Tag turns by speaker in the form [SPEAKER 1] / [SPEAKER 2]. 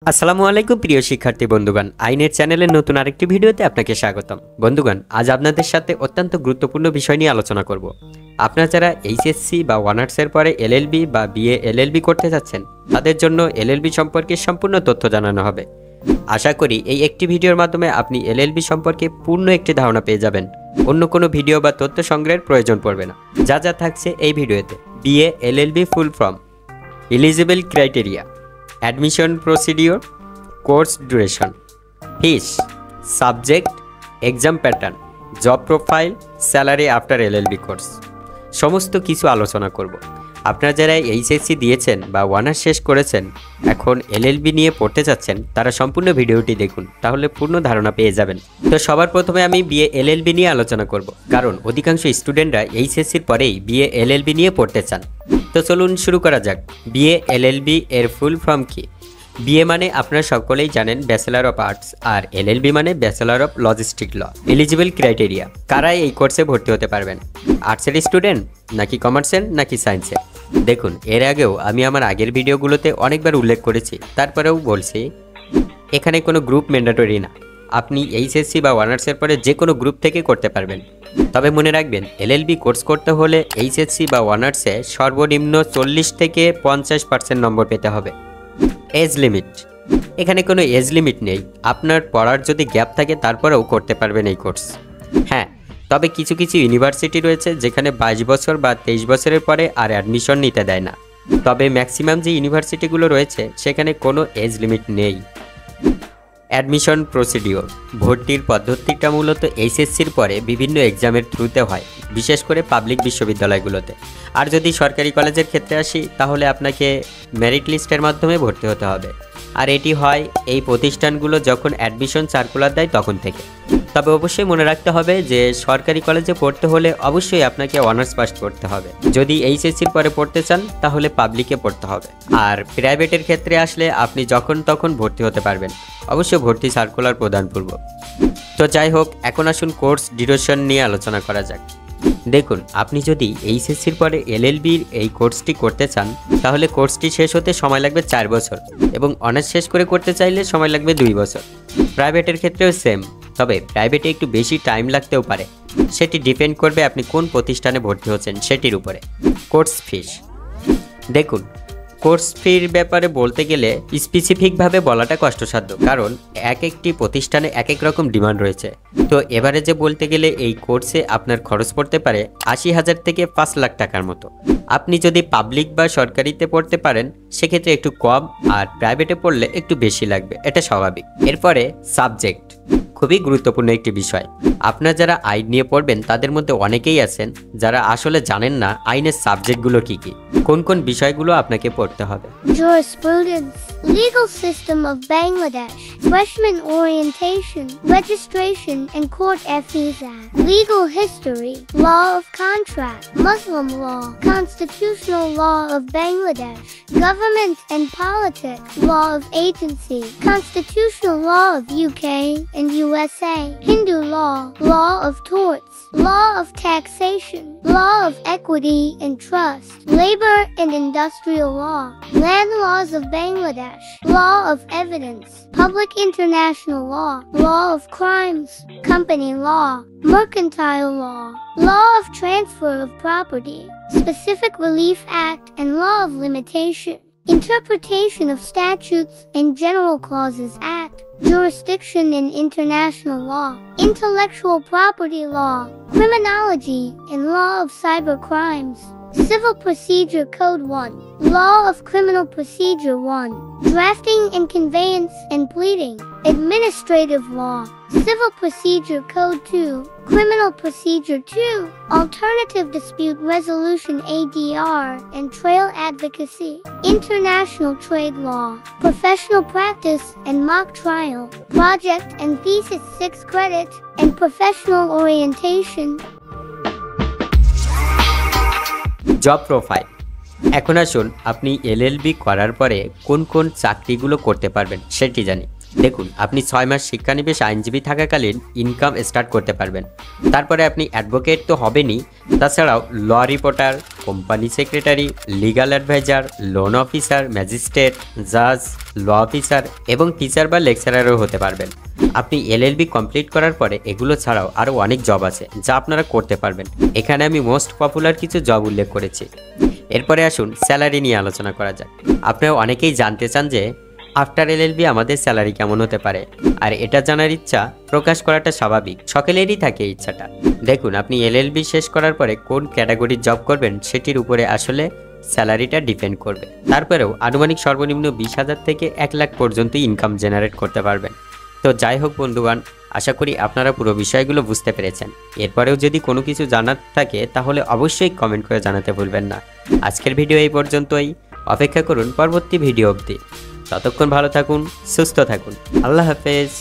[SPEAKER 1] আসসালামুআলাইকুম প্রিয় শিক্ষার্থী বন্ধুগণ, আইনের চ্যানেলের নতুন আরেকটি ভিডিওতে আপনাকে স্বাগতম। বন্ধুগণ, আজ আপনাদের সাথে অত্যন্ত গুরুত্বপূর্ণ বিষয় নিয়ে আলোচনা করব। আপনারা যারা এইচএসসি বা অনার্সের পরে এলএলবি বা বিএ এলএলবি করতে যাচ্ছেন, তাদের জন্য এলএলবি সম্পর্কে সম্পূর্ণ তথ্য জানানো হবে। আশা করি এই একটি ভিডিওর মাধ্যমে আপনি এলএলবি সম্পর্কে পূর্ণ একটি ধারণা পেয়ে যাবেন। অন্য কোনো ভিডিও বা তথ্য সংগ্রহের প্রয়োজন পড়বে না। যা যা থাকছে এই ভিডিওতে: BA LLB full form, eligible criteria, admission procedure, course duration, fees, subject, exam pattern, job profile, salary after LLB course সমস্ত কিছু আলোচনা করব। আপনারা যারা এইচএসসি দিয়েছেন বা অনার্স শেষ করেছেন, এখন এলএলবি নিয়ে পড়তে চাচ্ছেন, তারা সম্পূর্ণ ভিডিওটি দেখুন, তাহলে পূর্ণ ধারণা পেয়ে যাবেন। তো সবার প্রথমে আমি বিএ এলএলবি নিয়ে আলোচনা করব, কারণ অধিকাংশ স্টুডেন্টরা এইচএসসির পরেই বিএ এলএলবি নিয়ে পড়তে চান। তো চলুন শুরু করা যাক। বিএ এলএলবি এর ফুল ফর্ম কি? বিএ মানে আপনারা সকলেই জানেন ব্যাচেলর অফ আর্টস, আর এলএলবি মানে bachelor of logistic law. Eligible criteria: কারা এই কোর্সে ভর্তি হতে পারবেন? আর্টসের স্টুডেন্ট, নাকি কমার্সের, নাকি সায়েন্সের? দেখুন, এর আগেও আমি আমার আগের ভিডিওগুলোতে অনেকবার উল্লেখ করেছি, তারপরেও বলছি, এখানে কোনো গ্রুপ ম্যান্ডেটরি না। আপনি এইচএসসি বা অনার্সের পরে যে কোনো গ্রুপ থেকে করতে পারবেন। তবে মনে রাখবেন, এলএলবি কোর্স করতে হলে এইচএসসি বা অনার্সে সর্বনিম্ন 40 থেকে 50% নম্বর পেতে হবে। এজ লিমিট: এখানে কোনো এজ লিমিট নেই। আপনার পড়ার যদি গ্যাপ থাকে তারপরেও করতে পারবেন এই কোর্স। হ্যাঁ, তবে কিছু কিছু ইউনিভার্সিটি রয়েছে যেখানে 22 বছর বা 23 বছরের পরে আর অ্যাডমিশন নিতে দেয় না। তবে ম্যাক্সিমাম যে ইউনিভার্সিটিগুলো রয়েছে সেখানে কোনো এজ লিমিট নেই। অ্যাডমিশন প্রসিডিওর: ভর্তির পদ্ধতিটা মূলত এইচএসসির পরে বিভিন্ন এক্সামের থ্রুতে হয়, বিশেষ করে পাবলিক বিশ্ববিদ্যালয়গুলোতে। আর যদি সরকারি কলেজের ক্ষেত্রে আসি, তাহলে আপনাকে মেরিট লিস্টের মাধ্যমে ভর্তি হতে হবে। আর এটি হয় এই প্রতিষ্ঠানগুলো যখন অ্যাডমিশন সার্কুলার দেয় তখন থেকে। তবে অবশ্যই মনে রাখতে হবে যে সরকারি কলেজে পড়তে হলে অবশ্যই আপনাকে অনার্স পাস করতে হবে। যদি এইচএসসির পরে পড়তে চান তাহলে পাবলিকে পড়তে হবে। আর প্রাইভেটের ক্ষেত্রে আসলে আপনি যখন তখন ভর্তি হতে পারবেন, অবশ্যই ভর্তি সার্কুলার প্রদানপূর্বক। তো যাই হোক, এখন আসুন কোর্স ডিউরেশন নিয়ে আলোচনা করা যাক। দেখুন, আপনি যদি এইচএসসির পরে এলএলবির এই কোর্সটি করতে চান, তাহলে কোর্সটি শেষ হতে সময় লাগবে 4 বছর, এবং অনার্স শেষ করে করতে চাইলে সময় লাগবে 2 বছর। প্রাইভেটের ক্ষেত্রেও সেম, তবে প্রাইভেটে একটু বেশি টাইম লাগতেও পারে। সেটি ডিপেন্ড করবে আপনি কোন প্রতিষ্ঠানে ভর্তি হচ্ছেন সেটির উপরে। কোর্স ফিস: দেখুন, কোর্স ফির ব্যাপারে বলতে গেলে স্পেসিফিকভাবে বলাটা কষ্টসাধ্য, কারণ এক একটি প্রতিষ্ঠানে এক এক রকম ডিমান্ড রয়েছে। তো এভারেজে বলতে গেলে এই কোর্সে আপনার খরচ পড়তে পারে 80,000 থেকে 5 লাখ টাকার মতো। আপনি যদি পাবলিক বা সরকারিতে পড়তে পারেন সেক্ষেত্রে একটু কম, আর প্রাইভেটে পড়লে একটু বেশি লাগবে, এটা স্বাভাবিক। এরপরে সাবজেক্ট: খুবই গুরুত্বপূর্ণ একটি বিষয়। আপনারা যারা আইন নিয়ে পড়বেন তাদের মধ্যে অনেকেই আছেন যারা আসলে জানেন না আইনের সাবজেক্টগুলো কি কি, কোন কোন বিষয়গুলো আপনাকে পড়তে হবে।
[SPEAKER 2] Jurisprudence, legal system of Bangladesh, freshman orientation, registration and court fees act, legal history, law of contract, Muslim law, constitutional law of Bangladesh, government and politics, law of agency, constitutional law of UK and USA, Hindu law, law of torts, law of taxation, law of equity and trust, labor and industrial law, land laws of Bangladesh, law of evidence, public international law, law of crimes, company law, mercantile law, law of transfer of property, specific relief act and law of limitation, interpretation of statutes and general clauses act, jurisdiction in international law, intellectual property law, criminology and law of cyber crimes, Civil Procedure Code 1, Law of Criminal Procedure 1, Drafting and Conveyance and Pleading, Administrative Law, Civil Procedure Code 2, Criminal Procedure 2, Alternative Dispute Resolution ADR and Trail Advocacy, International Trade Law, Professional Practice and Mock Trial, Project and Thesis 6 credit, and Professional Orientation.
[SPEAKER 1] Job profile: এখন আসুন আপনি LLB করার পরে কোন কোন চাকরিগুলো করতে পারবেন সেটি জানি। দেখুন, আপনি 6 মাস শিক্ষানিবেশ আইনজীবী থাকাকালীন ইনকাম স্টার্ট করতে পারবেন। তারপরে আপনি অ্যাডভোকেট তো হবেনই, তাছাড়াও law reporter, company secretary, legal advisor, loan officer, magistrate, জাজ, ল অফিসার এবং টিচার বা লেকচারারও হতে পারবেন। আপনি LLB কমপ্লিট করার পরে এগুলো ছাড়াও আরও অনেক জব আছে যা আপনারা করতে পারবেন। এখানে আমি মোস্ট পপুলার কিছু জব উল্লেখ করেছি। এরপরে আসুন স্যালারি নিয়ে আলোচনা করা যাক। আপনারা অনেকেই জানতে চান যে আফটার LLB আমাদের স্যালারি কেমন হতে পারে, আর এটা জানার ইচ্ছা প্রকাশ করাটা স্বাভাবিক, সকলেরই থাকে এই ইচ্ছাটা। দেখুন, আপনি LLB শেষ করার পরে কোন ক্যাটাগরির জব করবেন সেটির উপরে আসলে স্যালারিটা ডিপেন্ড করবে। তারপরেও আনুমানিক সর্বনিম্ন 20,000 থেকে 1 লাখ পর্যন্ত ইনকাম জেনারেট করতে পারবেন। তো যাই হোক বন্ধুগণ, আশা করি আপনারা পুরো বিষয়গুলো বুঝতে পেরেছেন। এরপরেও যদি কোনো কিছু জানার থাকে তাহলে অবশ্যই কমেন্ট করে জানাতে ভুলবেন না। আজকের ভিডিও এই পর্যন্তই, অপেক্ষা করুন পরবর্তী ভিডিও অবধি। ততক্ষণ ভালো থাকুন, সুস্থ থাকুন, আল্লাহ হাফেজ।